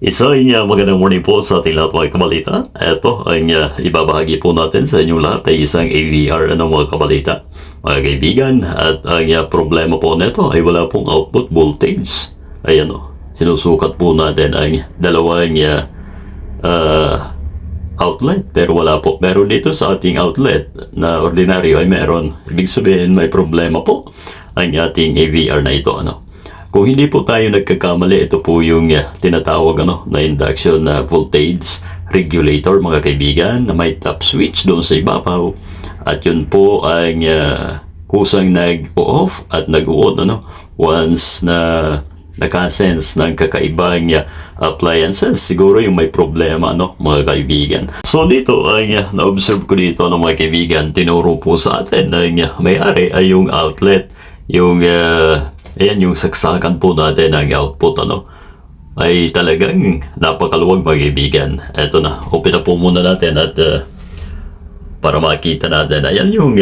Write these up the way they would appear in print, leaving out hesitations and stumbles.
Isang magandang morning po sa ating lahat mga kabalita. Ito ang ibabahagi po natin sa inyong lahat ay isang AVR mga kabalita. Mga kaibigan, at ang problema po nito ay wala pong output voltage. Ayan sinusukat po natin ang dalawang outlet pero wala po. Meron dito sa ating outlet na ordinaryo ay meron. Ibig sabihin may problema po ang ating AVR na ito. Kung hindi po tayo nagkakamali, ito po yung tinatawag na induction voltage regulator mga kaibigan, na may top switch doon sa ibabaw, at yun po ang kusang nag-off at nag-on once na nakasense ng kakaibang appliances. Siguro yung may problema mga kaibigan. So dito ay na-observe ko dito mga kaibigan, tinuro po sa atin na may-ari ay yung outlet, yung ayan yung saksakan po natin ng output ay talagang napakaluwag mga kaibigan. Eto na, open na po muna natin at para makita natin, ayan yung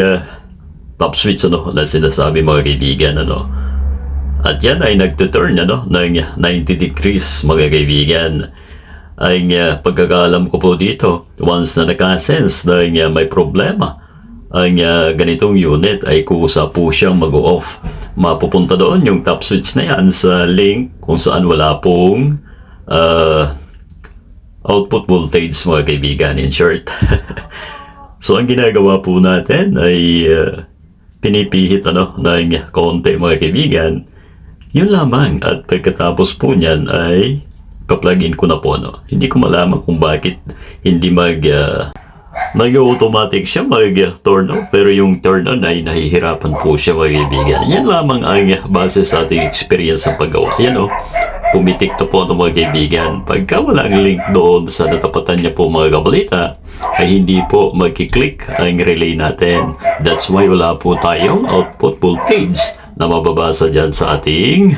top switch na sinasabi mga kaibigan at yan ay nagtuturn ng 90 degrees mga kaibigan. Ang pagkakaalam ko po dito, once na nakasense na may problema ang ganitong unit, ay kusa po siyang mag-off. Mapupunta doon yung top switch na yan sa link kung saan wala pong output voltage mga kaibigan, in short. So ang ginagawa po natin ay pinipihit ng konti mga kaibigan, yun lamang, at pagkatapos po niyan ay pa-plug-in ko na po Hindi ko malaman kung bakit hindi nag-automatic siya mag-turn on, pero yung turn on ay nahihirapan po siya mga kaibigan. Yan lamang ang base sa ating experience sa paggawa. Yan pumitik to po mga kaibigan. Pagka walang link doon sa natapatan niya po mga kabalita, ay hindi po magkiklik ang relay natin. That's why wala po tayong output voltage na mababasa dyan sa ating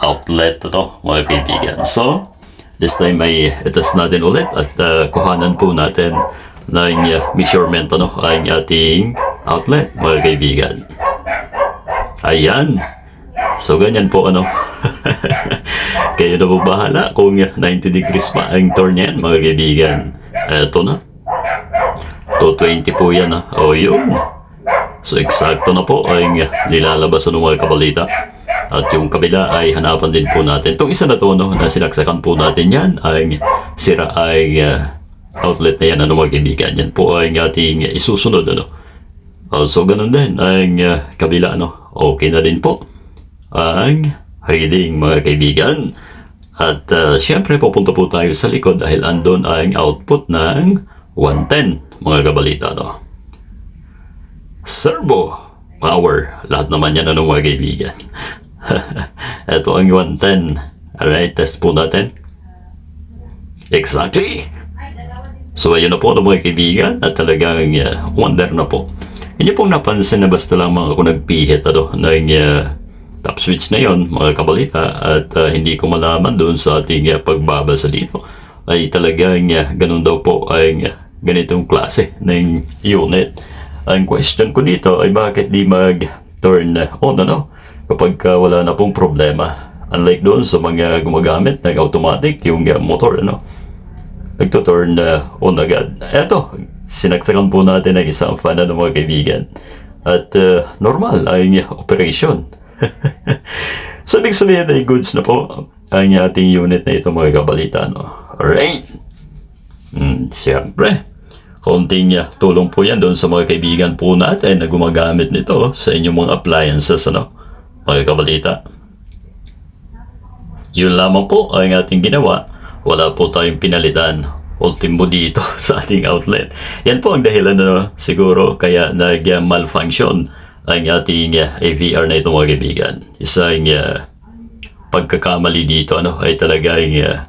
outlet mga kaibigan. So this time ay itas natin ulit at kuhanan po natin ng measurement ang ating outlet mga kaibigan. Ayan, so ganyan po kayo na po bahala kung 90 degrees pa ang turn yan mga kaibigan. Eto na, 220 po yan yun. So eksakto na po ang nilalabas ng mga kabalita. At yung kabila ay hanapan din po natin. Itong isa na to na sinaksakan po natin yan, ang sira ay outlet na yan mga kaibigan. Yan po ay ating isusunod so ganun din ang kabila okay na din po ang reading mga kaibigan. At syempre pupunta po tayo sa likod dahil andon ang output ng 110 mga kabalita servo power, lahat naman yan mga kaibigan. Ito ang 110. Alright, test po natin. Exactly. So ayun na po mga kaibigan, at talagang wonder na po. Hindi pong napansin na basta lamang ako nagpihit ng top switch na yon mga kabalita, at hindi ko malaman doon sa ating pagbabasa dito ay talagang ganun daw po ang ganitong klase ng unit. Ang question ko dito ay bakit di mag-turn on kapag wala na pong problema. Unlike doon sa mga gumagamit ng automatic, yung motor nagto-turn on agad. Eto, sinaksakan po natin ang isang fan mga kaibigan. At normal ang operation. So ibig sabihin ay goods na po ang ating unit na ito mga kabalita. Alright. Siyempre, konting tulong po yan doon sa mga kaibigan po natin na gumagamit nito sa inyong mga appliances mga kabalita. Yun lamang po ang ating ginawa. Wala po tayong pinalitan ultimo dito sa ating outlet. Yan po ang dahilan siguro kaya nag-malfunction ang ating AVR na ito mga kaibigan. Isang pagkakamali dito ay talagang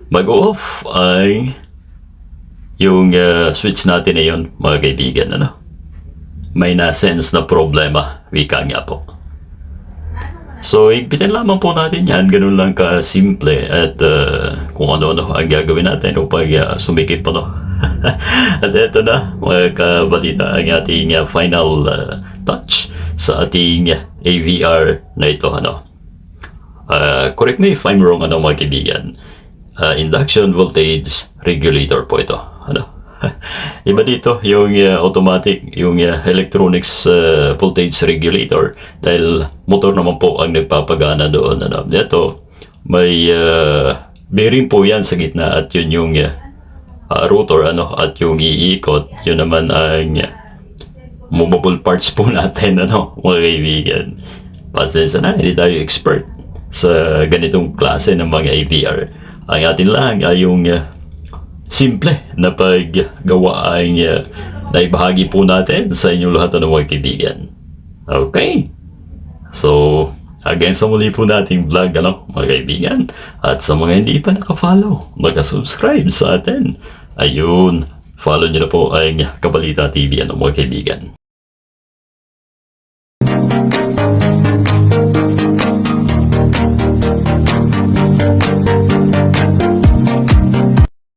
mag-off ay yung switch natin na yun mga kaibigan. May na-sense na problema, wika nga po. So higpitin lamang po natin yan, ganun lang ka-simple, at kung ano ang gagawin natin upang sumikip at eto na mga kabalita ang ating final touch sa ating AVR na ito correct me if I'm wrong mga kaibigan. induction voltage regulator po ito. Ano? Iba dito yung automatic, yung electronics voltage regulator dahil motor naman po ang nagpapagana doon. Ano? Ito, may bearing po yan sa gitna at yun yung rotor ano, at yung iikot, yun naman ang movable parts po natin, ano, mga kaibigan. Pasensya na, hindi tayo expert sa ganitong klase ng mga AVR. Ang atin lang ay yung simple na paggawa ay naibahagi po natin sa inyong lahat ng mga kaibigan. Okay? So, again sa muli po nating vlog, ano, mga kaibigan. At sa mga hindi pa naka-follow, naka-subscribe sa atin, ayun, follow nyo na po ang Kabalita TV, ano, mga kaibigan.